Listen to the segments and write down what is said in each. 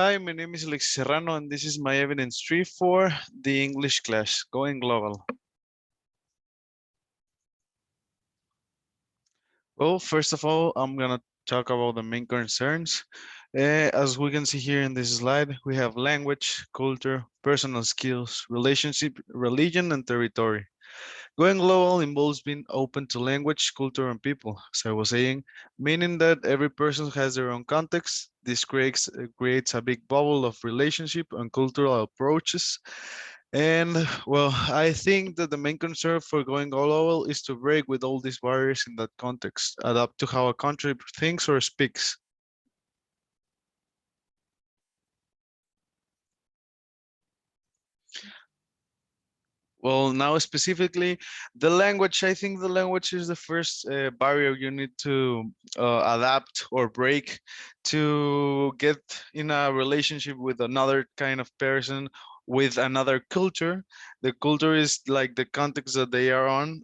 Hi, my name is Alexis Serrano, and this is my evidence tree for the English class, Going Global. Well, first of all, I'm gonna talk about the main concerns. As we can see here in this slide, we have language, culture, personal skills, relationship, religion, and territory. Going global involves being open to language, culture, and people, as I was saying, meaning that every person has their own context. This creates a big bubble of relationship and cultural approaches. And well, I think that the main concern for going global is to break with all these barriers in that context, adapt to how a country thinks or speaks. Well, now specifically, the language, I think the language is the first barrier you need to adapt or break to get in a relationship with another kind of person, with another culture. The culture is like the context that they are on,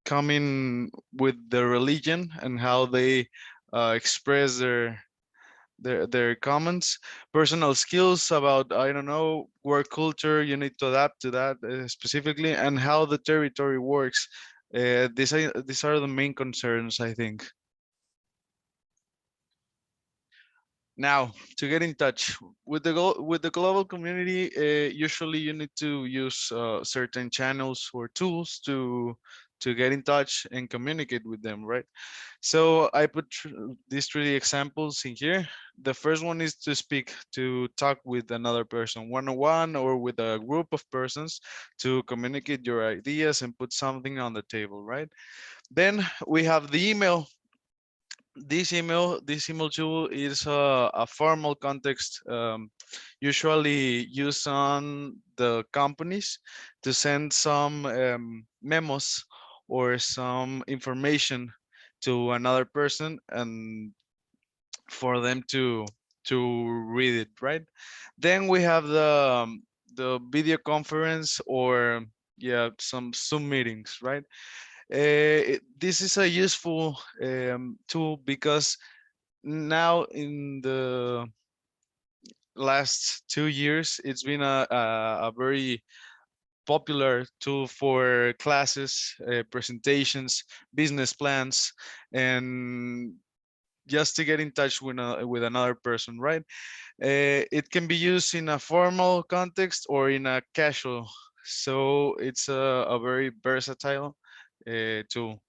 coming with the religion and how they express their comments, personal skills about, I don't know, work culture. You need to adapt to that specifically, and how the territory works. These are the main concerns, I think. Now, to get in touch with the global community, usually you need to use certain channels or tools to get in touch and communicate with them, right? So I put these three examples in here. The first one is to talk with another person one-on-one or with a group of persons to communicate your ideas and put something on the table, right? Then we have the email. This email tool is a formal context, usually used on the companies to send some memos or some information to another person and for them to read it, right? Then we have the video conference or yeah, some Zoom meetings, right? This is a useful tool because now in the last 2 years, it's been a very popular tool for classes, presentations, business plans, and just to get in touch with another person, right? It can be used in a formal context or in a casual. So it's a very versatile tool.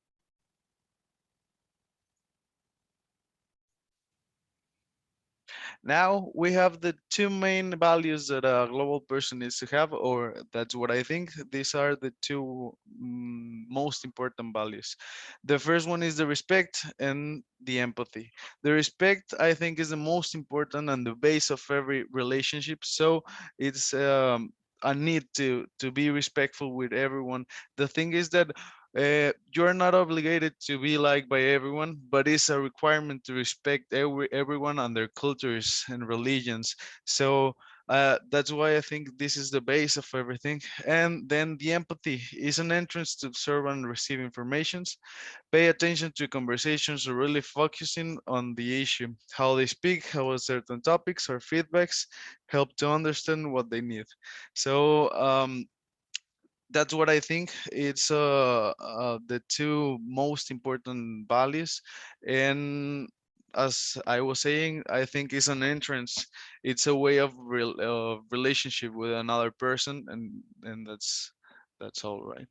Now we have the two main values that a global person needs to have, or that's what I think. These are the two most important values. The first one is the respect and the empathy. The respect, I think, is the most important and the base of every relationship. So it's a need to be respectful with everyone. The thing is that you're not obligated to be liked by everyone, but it's a requirement to respect everyone and their cultures and religions. So that's why I think this is the base of everything. And then the empathy is an entrance to observe and receive informations. Pay attention to conversations, or really focusing on the issue, how they speak, how certain topics or feedbacks help to understand what they need. So that's what I think. It's the two most important values, and as I was saying, I think it's an entrance. It's a way of relationship with another person, and that's all right.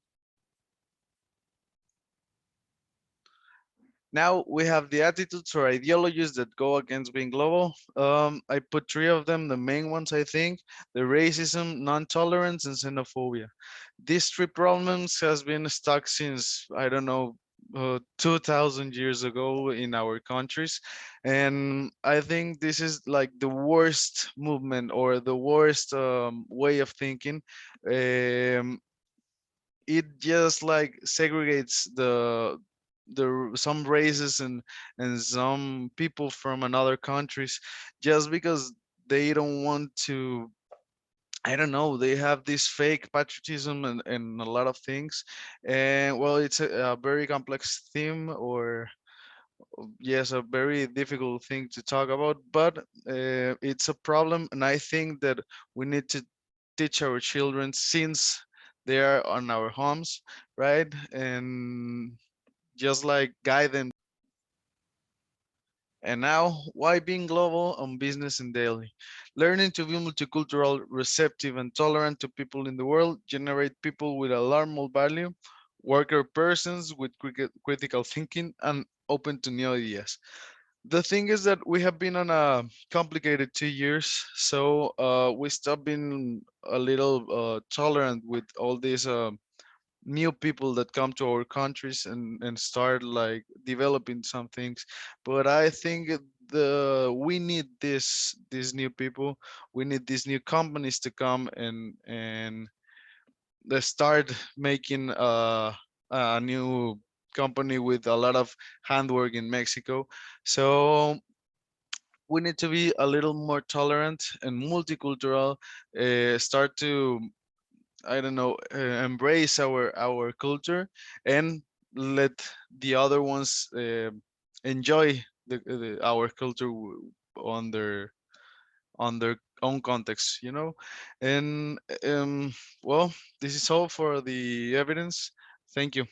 Now we have the attitudes or ideologies that go against being global. I put three of them, the main ones, I think: the racism, non-tolerance, and xenophobia. These three problems has been stuck since, I don't know, 2000 years ago in our countries. And I think this is like the worst movement or the worst way of thinking. Um, it just like segregates the some races and some people from another countries just because they don't want to. I don't know, they have this fake patriotism and a lot of things. And well, it's a very complex theme, or Yes, a very difficult thing to talk about, but it's a problem, and I think that we need to teach our children since they are on our homes, right? And just like guide them. And now, why being global on business and daily? Learning to be multicultural, receptive, and tolerant to people in the world generate people with alarmable value, worker persons with critical thinking, and open to new ideas. The thing is that we have been on a complicated 2 years, so we stopped being a little tolerant with all these new people that come to our countries and start like developing some things. But I think the we need these new people, we need these new companies to come and they start making a new company with a lot of handwork in Mexico. So we need to be a little more tolerant and multicultural, start to, I don't know, embrace our culture and let the other ones enjoy our culture on their own context, you know. And well, this is all for the evidence. Thank you.